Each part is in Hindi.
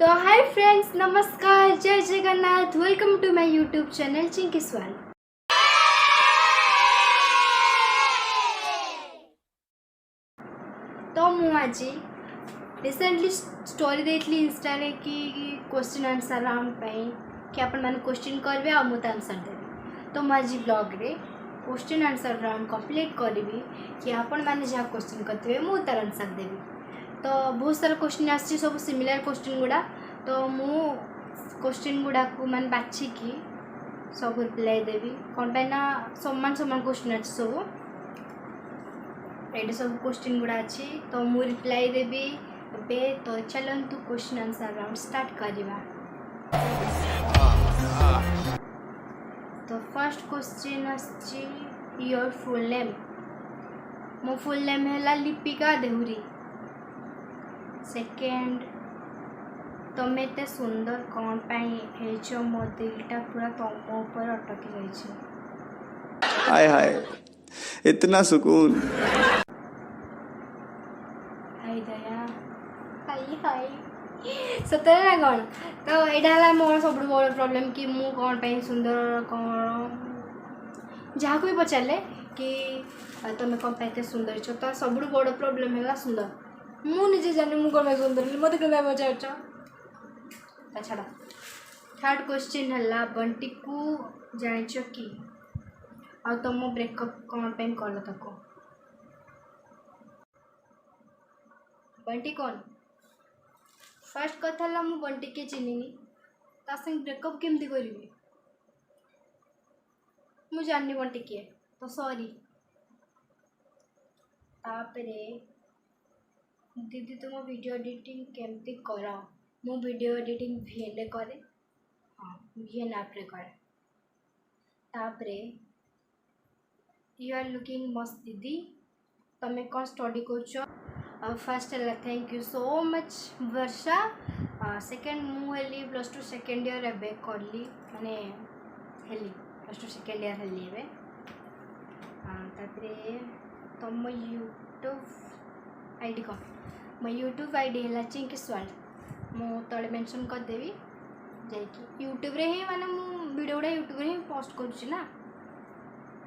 तो हाय फ्रेंड्स, नमस्कार, जय Jagannath, welcome to my YouTube channel Chinki Swal. तो मु आज रिसेंटली स्टोरी देखली इंस्टा रे कि क्वेश्चन आंसर राउंड कि आपण माने क्वेश्चन करबे आ मत आंसर देबे। तो मु आज ब्लॉग रे क्वेश्चन आंसर राउंड कंप्लीट करबी कि आपण माने जा क्वेश्चन करथिबे मु तार आंसर देबी। तो बहुत सारा क्वेश्चन आछि, सब सिमिलर क्वेश्चन गुडा। तो मु क्वेश्चन गुडा को मान बाछिकी सब रिप्लाई देवी कौन पे ना समान समान क्वेश्चन अच्छे सब ये सब क्वेश्चन गुड़ा अच्छी। तो मु रिप्लाई देवी बे। तो चलतु क्वेश्चन आंसर राउंड स्टार्ट करवा। तो फर्स्ट क्वेश्चन अच्छी योर फुल नेम। मो फुल नेम है लिपिका देहुरी। सेकेंड, तमें एत सुंदर कौन पाई मो दिलटा पूरा तुम ऊपर अटकी जाइए। हाय हाय इतना सुकून। हाय दया, हाय हाय सतरे ना कौन। तो यहाँ मोर सब बड़ प्रॉब्लम कि मु कौन पाई सुंदर कौन जहाँ को भी पचारे कि तुम्हें कौन पाई सुंदर छो। तो सब बड़ प्रॉब्लम है सुंदर। मुझे जानी मु कौन सुंदर मत क्या पचार। छाड़। थर्ड क्वेश्चन है बंटी को जाच कि आ तुम ब्रेकअप कौन पे कल ताको। बंटी कौन फर्स्ट कथा मु बंटी के चिन्हनी संग ब्रेकअप केमती करी मु जानी बंटी किए। तो सॉरी। तापरे दीदी तुम वीडियो एडिटिंग केमती कर। मु वीडियो एडिटिंग वीएन करे। हाँ वीएन ऐप रे करे। तापरे यू आर लुकिंग मस्त दीदी। तमें कौन स्टडी कर। फर्स्ट है thank you so much Varsha. Second मुझे प्लस टू सेकेंड ईयर एवं कली माने हेली प्लस टू सेकेंड ईयर हेली एवं। तापरे तुम यूट्यूब आईडी कौन। मो यूट्यूब आईडी है चिंकी स्वाल। मु तले मेंशन करदेवी जाकि यूट्यूब रे ही माने मु वीडियो गुड़ा यूट्यूब रे ही पोस्ट करुच्ची ना।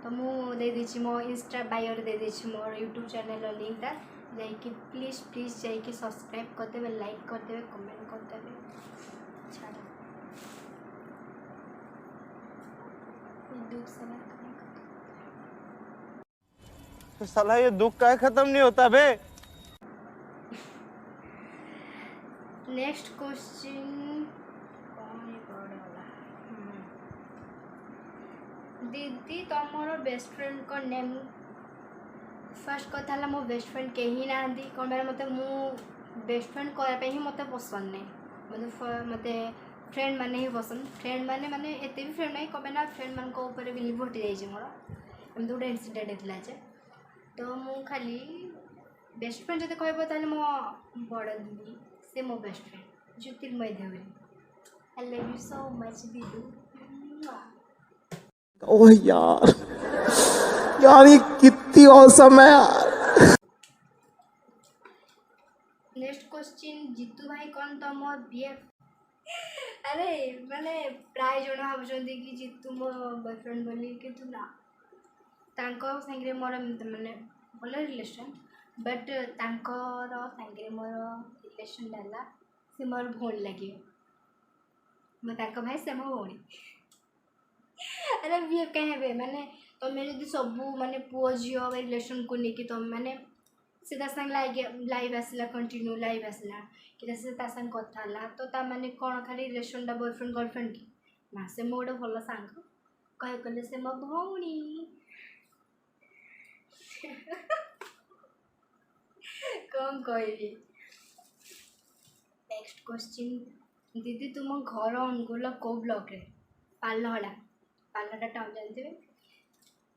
तो मु दे दीची मो इंस्टा बायो रे दे दीची मोर यूट्यूब चैनल लिंकटा जाकि प्लीज प्लीज जाकि सब्सक्राइब करदेवे, लाइक करदेवे, कमेंट करदेवे। छाड़ दुख साला तो साला ये दुख का खत्म नहीं होता बे। नेक्स्ट क्वेश्चन कौन पड़ा। दीदी तुम बेस्ट फ्रेंड को नेम। फर्स्ट कथा मो बेस्ट फ्रेंड कहीं ना कौन बार मत मु बेस्ट फ्रेंड करने ही मत पसंद नहीं। मत फ्रेंड माने ही पसंद। फ्रेंड माने माने एत भी फ्रेंड नहीं कौन ना फ्रेंड मान ऊपर बिलीव हटि जाइए मोर एमती गोटे इनसीडेंट होता जे। तो मु खाली बेस्ट फ्रेंड जो कह मो बड़ दीदी से मो best friend Jyotirmoy Deori. I love you so much दीदू। ओह यार यार ये कितनी औसम है यार। नेक्स्ट क्वेश्चन जीतू भाई कौन तुम बीएफ। अरे माने प्राय जन भावुंट कि जीतू मो बॉयफ्रेंड बोली कि ना सांगे मोर माने भल रिलेशन बट सांगे मोर रिलेशन है से मोर भौणी लगे मो भाई से मो भौणी। अरे बीएफ कहीं माने तुम्हें जब सबू माने पुओ झील रिलेशन को लेकिन तुम मैंने सीधा संग लाइव आसला कंटिन्यू लाइव आसला कि संग कथा तो ता माने कौन खाली रिलेशन बॉयफ्रेंड गर्लफ्रेंड की ना से मो गोटे भल सांग कह कले से मो भौणी। कौन कहबी। नेक्स्ट क्वेश्चन दीदी तुम घर अनुगुल कौ ब्लॉक रे। पालहड़ा पालहड़ा टाउन जानते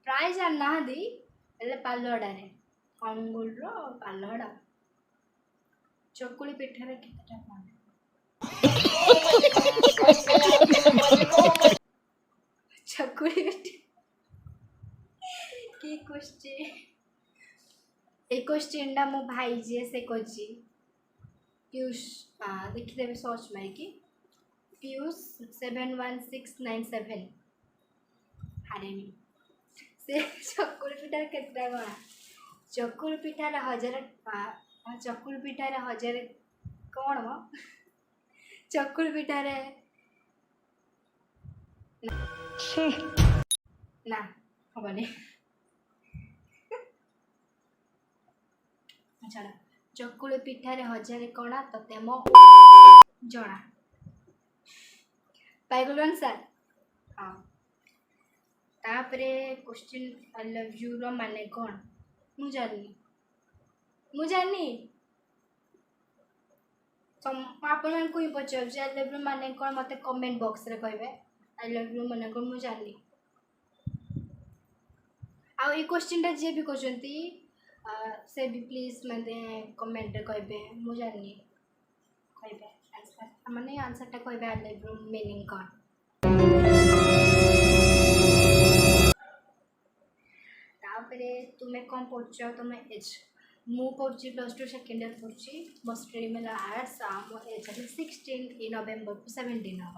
प्राय जाना पालहड़ा रे अनुगुल पालहड़ा। चकुली पिठार केतेटा पान। चकुली कि क्वेश्चन ए क्वेश्चन मो भाई जी से पीयूष हाँ देखिदेवी सर्च मारिकी पीयूष 71697 हारेनी से चकुल पिठार केतटा गणा चकुल पिठार 1000 चकुल पिठार 1000 कौन म चकुल पिठार ना हबनी छाड़ चकुल पिठार 1000 कणा तते मो जणा पाइगल आंसर हाँ तापरे क्वेश्चन आई लव यू रो माने कौन मु जानी आपण को ही पचार आई लव यू माने कौन मते कमेंट बॉक्स रे कहबे आई लव यू माने कौन मु जानी आ ए क्वेश्चन टा जे भी कहचंती से भी प्लीज मते कमेंट रे कहबे मु जानी कहबे आंसर माने आंसर टा कहबे आई लव यू मीनिंग कौन तापरे तुम्हें कौन पढ़ुच तुम एज मु पढ़ुची +2 सेकेंड ईयर पढ़ुची मो स्ट्रीम है आर्ट्स मो एज है 16 इन नवेम्बर को 17 हम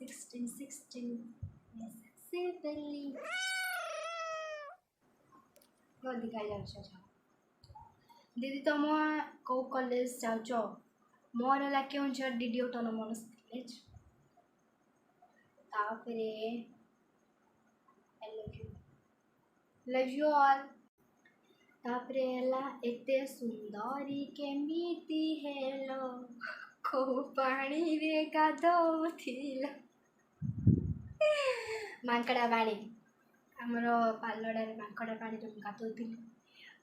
16 अधिका जाऊँ दीदी तुम कौ कॉलेज जाऊँ मोर है केउझर डीडी ऑटोनोमस कॉलेज तापरे लव यू ऑल तापरे हला एते सुंदरी केमिति हेलो को पानी रे गाधोथिल मांकड़ा पानी आमर पालड़ा मांकड़ा पानी रे गाधोथिल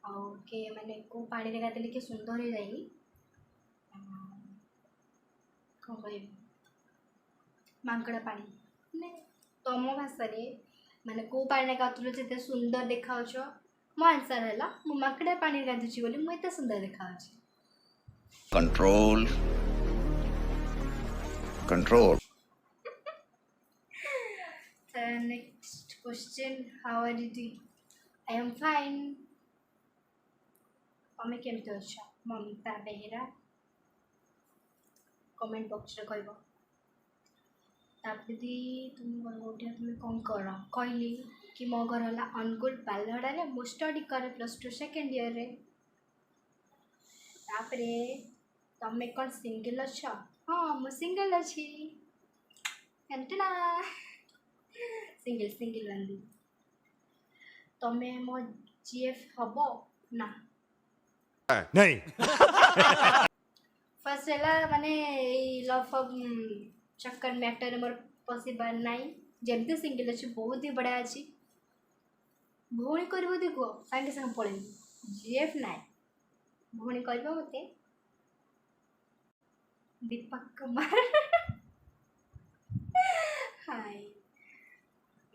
आ के माने को पानी रे गाधले के सुंदर हो जाई कौन कह मांकड़ा पानी ने तम भाषा रे माने को पानी गाधुल जेते सुंदर देखाउछ मो आंसर है मु माकड़ा पानी गाधुची बोली मु एते सुंदर देखाउछ control control next question how are you doing I am fine तमे केमते अछ ममता बेहेरा कमेंट बॉक्स रे कहबो तापदी तुम घर गोटे तुम कौन कर कहली कि मो घर है अनुगुल पालहड़ा रे मु स्टडी करे +2 सेकेंड ईयर रे तापरे तमे कौन सिंगल अच्छ हाँ मु सिंगल अच्छी एंटना सिंगल बंदी तमे मो जीएफ हबो ना नहीं फर्स्ट है माने लव ऑफ चक्कर मैटर मोर पॉसिबल नाई जमती सिंगल अच्छी बहुत ही बड़ा अच्छी भौणी कर देखो सागे सागे पड़े जीएफ ना भौणी कर मत दीपक कुमार हाय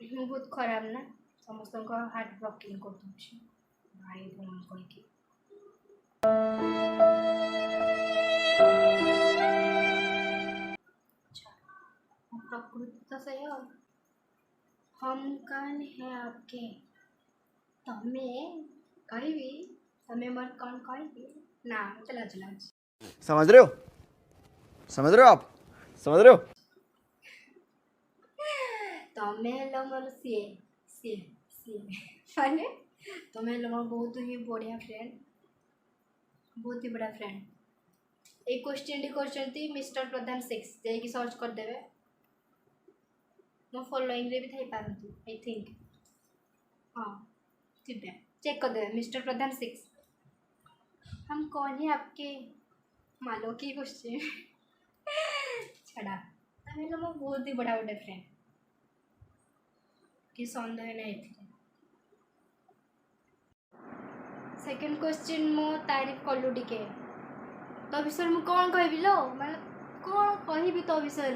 मु बहुत खराब ना समस्त हार्ट ब्रोकिंग कर दूसरी भाई भौणी कहीकि प्रकृति तो सही हो हम कौन है आपके तमे कहबी तमे मोर कौन कहबी ना चला समझ रहे हो आप समझ रहे हो तमे हेलो मोर सी माने तमे हेलो मोर बहुत ही बढ़िया फ्रेंड बहुत ही बड़ा फ्रेंड एक क्वेश्चन टी करछंती मिस्टर प्रधान 6 जाई सर्च कर देबे मो फॉलोइंग रे भी थाई पारंतु आई थिंक हाँ ठीक है चेक कर देवे मिस्टर प्रधान 6 हम कौन है आपके मानो की क्वेश्चन छड़ा तमें लोग बहुत ही बड़ा बड़ा फ्रेंड कि सन्देह नहीं थी सेकंड क्वेश्चन मो तारीफ कलु टिके तो विषय मु कौन कहबी लो मतलब कौन कहबी तो विषय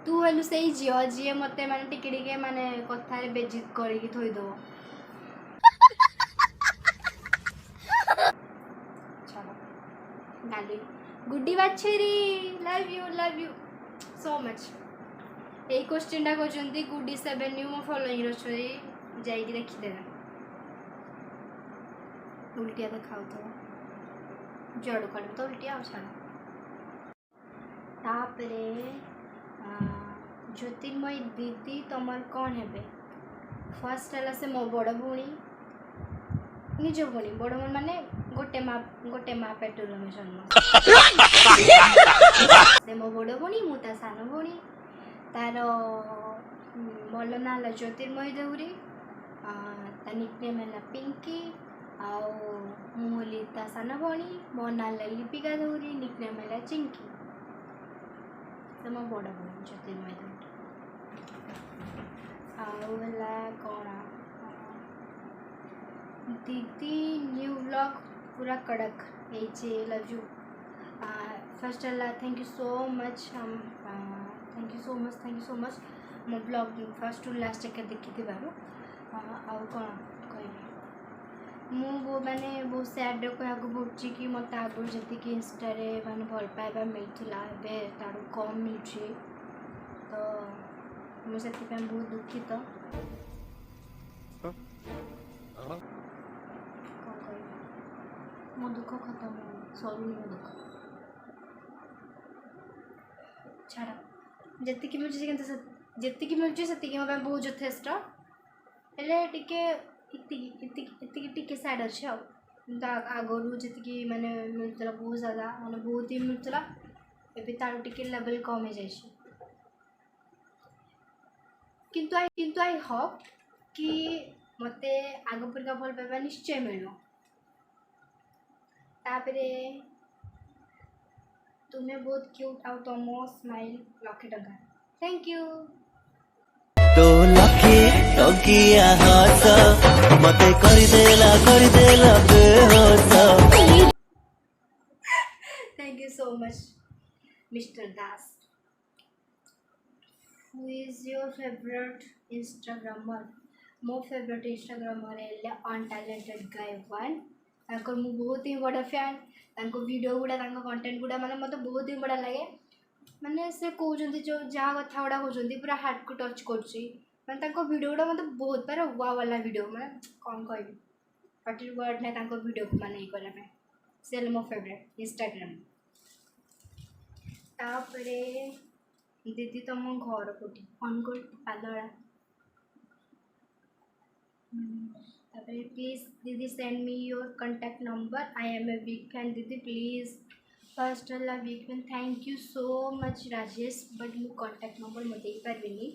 तू हेलु से झी मत माने टिके टिके माने कथार बेजित करके थोई दो गाली गुड्डी बाछेरी लव यू सो मच ये क्वेश्चन टा कहते गुड्डी 7 न्यू मो फॉलोइंग रही जाइए देखीदे उल्टिया देखाऊ तो जोड़ कर तो उल्टी आ छाड़ तापरे ज्योतिर्मयी दीदी तुमर कौन है फर्स्ट है से मो बड़ भूणी निज भूणी बड़ भूणी माने गोटे माँ पेटर में जन्म से मो बड़ भूणी मु ता सान भूणी तार मोल ना ज्योतिर्मयी देउरी ता निकनेम है पिंकी आउ मुली ता सान भूणी मो ना लिपिका देउरी निकनेम है चिंकी से मो बड़ भूणी ज्योतिर्मयी देउरी आउला कौन दीदी न्यू व्लॉग पूरा कड़क love you first thank you so much thank you so much मो ब्लॉग फर्स्ट टू लास्ट एक देखी आउ कौन कह मैंने बहुत सैड कह पड़ी कि मत आगुरी जी इंस्टार मैंने भल पाइबा मिलता तार कम मिलूँ तो मुझे बहुत दुखित मो दुख खत्म सरुनी मो दुख छाड़ा जी मिलूँ जी मिलूँ से मो बहुत यथेष्ट टे सैड अच्छे आगुरी जी मैंने मिलता बहुत ज़्यादा मैंने बहुत ही मिलता एवं तार टे लेवल कम हो जाए किंतु आई होप कि मते आग परिका भल पाइबा निश्चय मिल तापरे तुम्हें बहुत क्यूट आउ तुम स्माइल लक्षे टका थैंक यू तो लखे टकिया हस मते कर देला बेहोश thank you so much mister Das Who is your favorite Instagrammer? मो फेवरेट इंस्टाग्रामर है अनटैलेंटेड गाय वन तांकर मु बहुत ही बड़ा फैन तांको वीडियो गुड़ा तांको कंटेंट गुड़ा माने मते बहुत ही बड़ा लगे माने से कहउजंती जो जहा कथा गुड़ा कहउजंती पूरा हार्ट को टच करछि माने तांको वीडियो गुड़ा मते बहुत बार वाह वाला वीडियो माने कौन कहबी पार्टी वर्ड ने तांको वीडियो को माने करे में सेल मो फेवरेट इंस्टाग्राम तापरे दीदी तुम घर कोटी अनुगुल पालड़ा प्लीज दीदी send me your contact number I am a big fan दीदी प्लीज फर्स्ट वाला big fan thank you so much Rajesh but मु कॉन्टैक्ट नंबर मैं दे पार्बिनी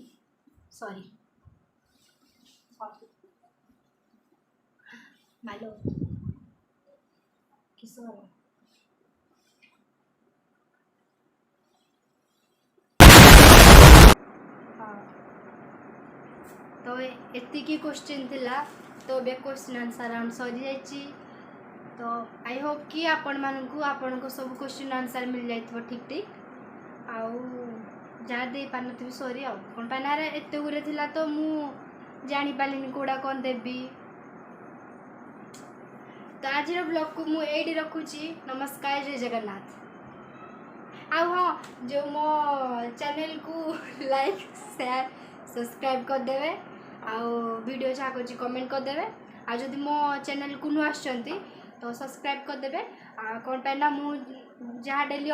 सॉरी मालो किशोर तो एति क्वेश्चन थिला तो बे क्वेश्चन आंसर राउंड सरी जाइए तो आई होप कि आपण मानू आपण को सब क्वेश्चन आंसर मिल जाए ठीक ठीक आउ जहाँ दे पार नी सॉरी आउ कौन पाना एत गुरे थिला तो मु जानी पालिनी कोड़ा कौन देवी तो आज ब्लॉग को मु एडी रखुची नमस्कार जय जगन्नाथ आउ हाँ जो मो चैनल को लाइक शेयर सब्सक्राइब कर देवे आउ वीडियो जहाँ कर कमेंट कर देवे आ जदि मो चैनल को नु आछंती तो सब्सक्राइब कर देवे कौन पाइना मु जहाँ डेली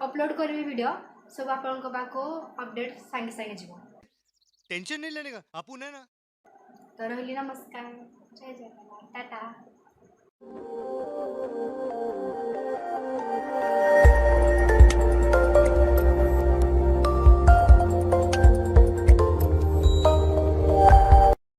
अपलोड करी वीडियो सब आपन को बाको अपडेट संगे संगे जीवो टेंशन नहीं लेने का आपू ना तो रही नमस्कार जय जय टाटा